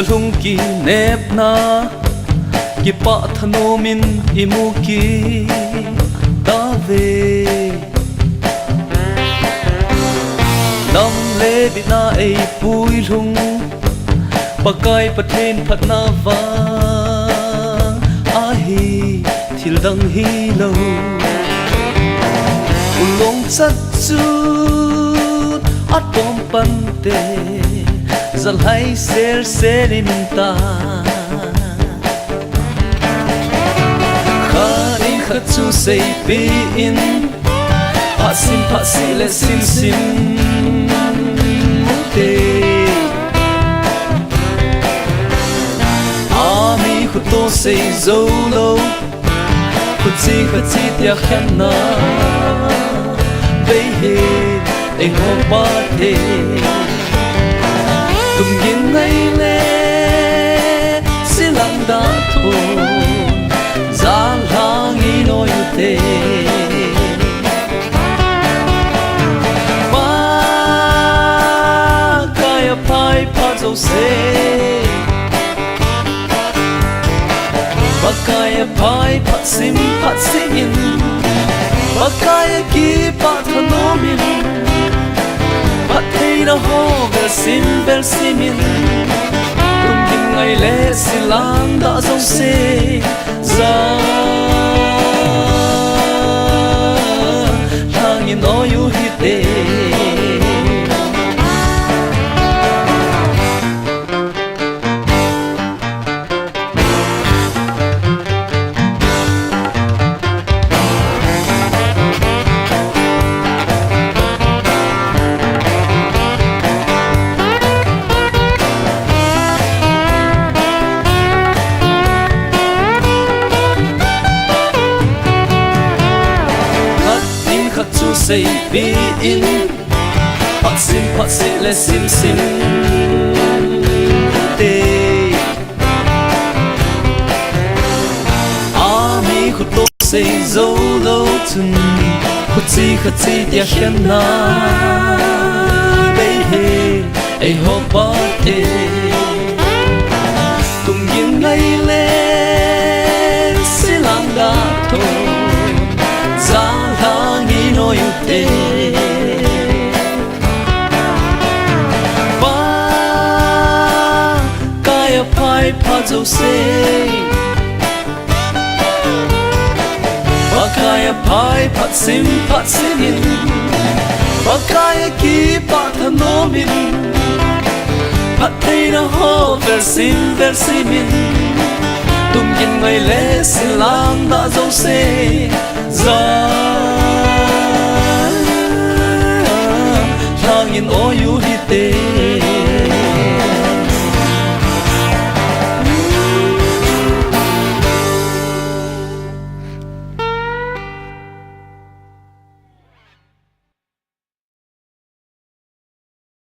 lung ki nep na ki pa thano min imu ki ta ve nam le bi na ei pui lung pakai pathen phat na wa a hi thil dang hi lo ulong sat chu at pom pan te zal hai ser serin ta khani khatsu sei pi in pasin pasile sim sim te ami khuto sei zolo khutsi khatsi tia khanna be he e ho pa te tum yin ngay le silang da thon giang hang i noi te ba kaya pai pa zo se ba kaya pai pa sim in ba kaya ki pa thanomin thấy nó hô về sim simin tung kinh ngày lễ xì lan đã giống xê ra hàng nhìn nó yêu hi tê say be in pat sim le sim sim te ami khuto say zolo tun khutsi khatsi tia khanna be he ai ho pa te tum yin ngai le silang da to te ba kaya pai pa zo se ba kaya pai pat sim in ba kaya ki pa thano min pat thei na ho ver sim in tum yin ngai le silang da zo se za in o yu hi te